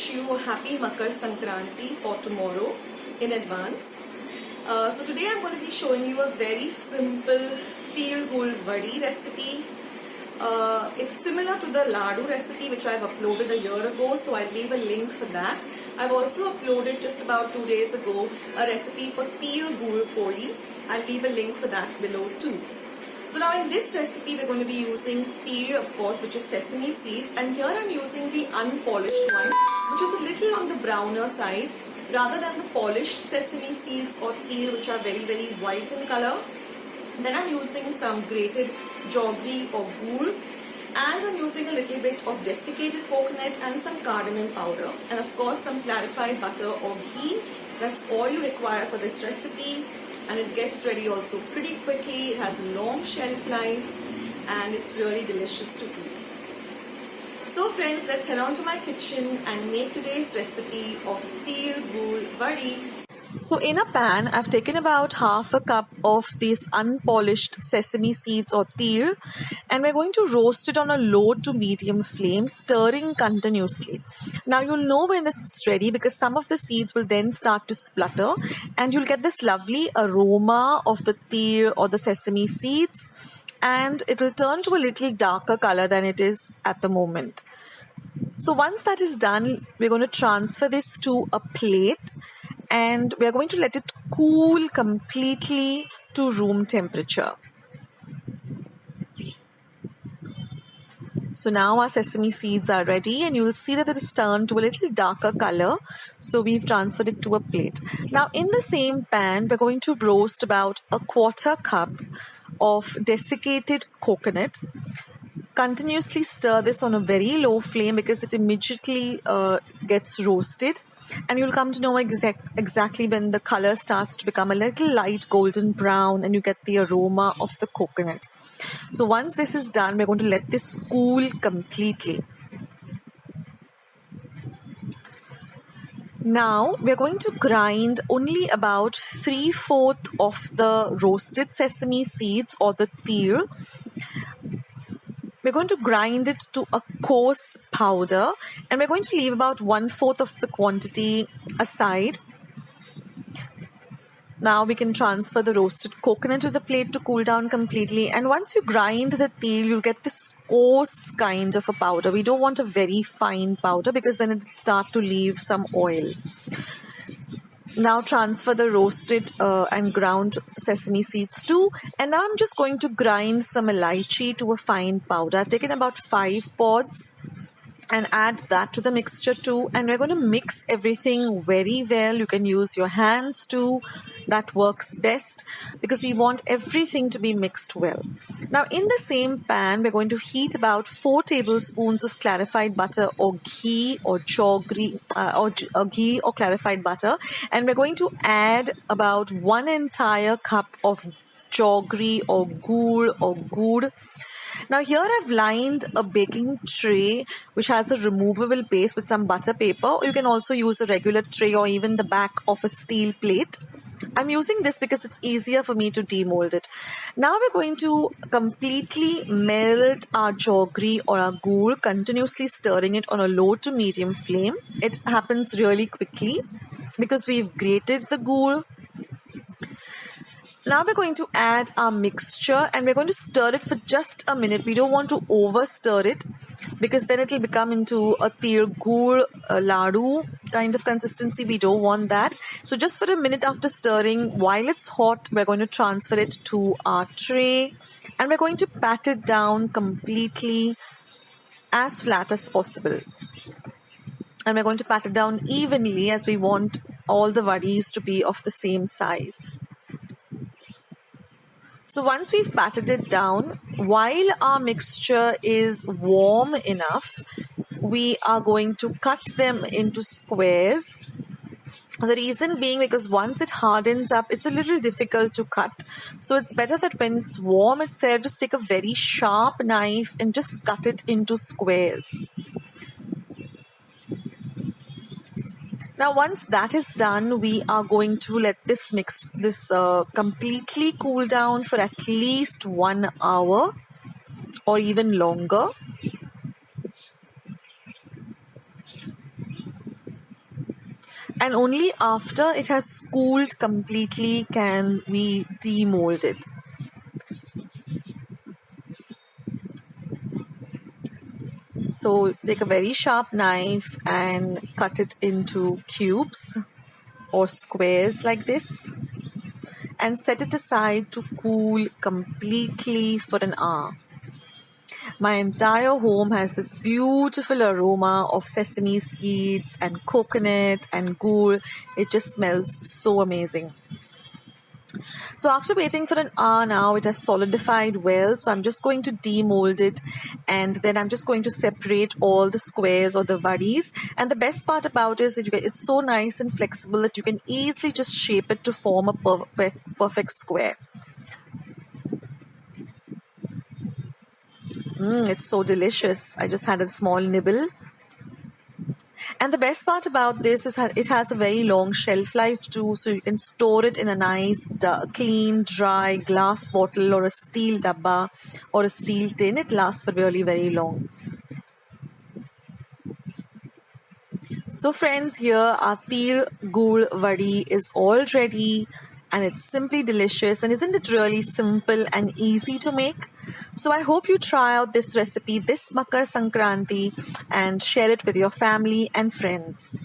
wish you a happy Makar Sankranti for tomorrow in advance. So today I'm going to be showing you a very simple Tir Gul Vadi recipe. It's similar to the Ladu recipe which I've uploaded a year ago, so I'll leave a link for that. I've also uploaded just about 2 days ago a recipe for Tir Gul Poli. I'll leave a link for that below too. So now in this recipe we're going to be using tir, of course, which is sesame seeds, and here I'm using the unpolished one, which is a little on the browner side rather than the polished sesame seeds or tir, which are very white in color. Then I'm using some grated jaggery or gur, and I'm using a little bit of desiccated coconut and some cardamom powder, and of course some clarified butter or ghee. That's all you require for this recipe. And it gets ready also pretty quickly. It has a long shelf life and it's really delicious to eat. So friends, let's head on to my kitchen and make today's recipe of Tir Gul Vadi. So in a pan, I've taken about half a cup of these unpolished sesame seeds or tir, and we're going to roast it on a low to medium flame, stirring continuously. Now you'll know when this is ready because some of the seeds will then start to splutter, and you'll get this lovely aroma of the tir or the sesame seeds, and it will turn to a little darker color than it is at the moment. So once that is done, we're going to transfer this to a plate, and we are going to let it cool completely to room temperature. So now our sesame seeds are ready, and you will see that it is turned to a little darker color. So we've transferred it to a plate. Now in the same pan, we're going to roast about a quarter cup of desiccated coconut. Continuously stir this on a very low flame because it immediately gets roasted, and you'll come to know exactly when the color starts to become a little light golden brown and you get the aroma of the coconut. So once this is done, we're going to let this cool completely. Now we're going to grind only about 3/4 of the roasted sesame seeds or the tir. We're going to grind it to a coarse powder, and we're going to leave about 1/4 of the quantity aside. Now we can transfer the roasted coconut to the plate to cool down completely. And once you grind the tir, you'll get this coarse kind of a powder. We don't want a very fine powder because then it'll start to leave some oil. Now transfer the roasted and ground sesame seeds too. And now I'm just going to grind some elaichi to a fine powder. I've taken about 5 pods and add that to the mixture too. And we're going to mix everything very well. You can use your hands too. That works best because we want everything to be mixed well. Now in the same pan, we're going to heat about 4 tablespoons of clarified butter or ghee or jaggery or ghee or clarified butter. And we're going to add about 1 entire cup of jaggery or gur. Now here I've lined a baking tray which has a removable base with some butter paper, or you can also use a regular tray or even the back of a steel plate. I'm using this because it's easier for me to demold it. Now we're going to completely melt our jaggery or our gur, continuously stirring it on a low to medium flame. It happens really quickly because we've grated the gur. Now we're going to add our mixture, and we're going to stir it for just a minute. We don't want to over stir it because then it will become into a tir gur ladu kind of consistency. We don't want that. So just for a minute after stirring, while it's hot, we're going to transfer it to our tray, and we're going to pat it down completely as flat as possible. And we're going to pat it down evenly as we want all the vadis to be of the same size. So once we've patted it down, while our mixture is warm enough, we are going to cut them into squares. The reason being because once it hardens up, it's a little difficult to cut. So it's better that when it's warm itself, just take a very sharp knife and just cut it into squares. Now once that is done, we are going to let this completely cool down for at least 1 hour or even longer. and only after it has cooled completely can we demold it. So take a very sharp knife and cut it into cubes or squares like this, and set it aside to cool completely for an hour. My entire home has this beautiful aroma of sesame seeds and coconut and gur. It just smells so amazing. So after waiting for an hour now, it has solidified well. So I'm just going to demold it, and then I'm just going to separate all the squares or the vadis. And the best part about it is that it's so nice and flexible that you can easily just shape it to form a perfect square. It's so delicious. I just had a small nibble. And the best part about this is that it has a very long shelf life too, so you can store it in a nice, clean, dry glass bottle or a steel dabba or a steel tin. It lasts for really very long. So friends, here our tir gur vadi is all ready, and it's simply delicious. And isn't it really simple and easy to make? So I hope you try out this recipe this Makar Sankranti and share it with your family and friends.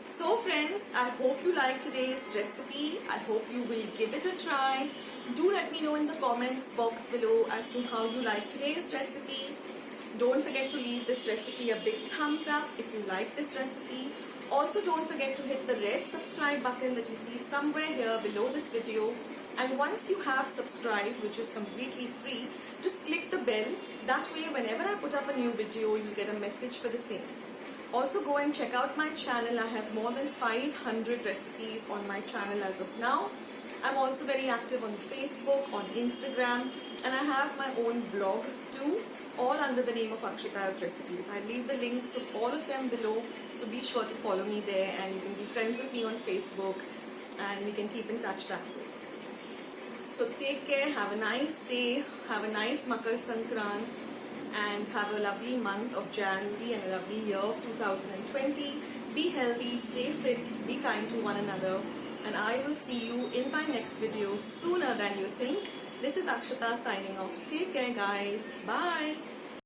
So friends, I hope you liked today's recipe. I hope you will give it a try. Do let me know in the comments box below as to how you like today's recipe. Don't forget to leave this recipe a big thumbs up if you like this recipe. Also don't forget to hit the red subscribe button that you see somewhere here below this video. And once you have subscribed, which is completely free, just click the bell. That way whenever I put up a new video, you'll get a message for the same. Also go and check out my channel. I have more than 500 recipes on my channel as of now. I'm also very active on Facebook, on Instagram, and I have my own blog too, all under the name of Akshita's Recipes. I leave the links of all of them below, so be sure to follow me there, and you can be friends with me on Facebook, and we can keep in touch that way. So take care, have a nice day, have a nice Makar Sankrant, and have a lovely month of January and a lovely year of 2020. Be healthy, stay fit, be kind to one another, and I will see you in my next video sooner than you think. This is Akshita signing off. Take care guys. Bye.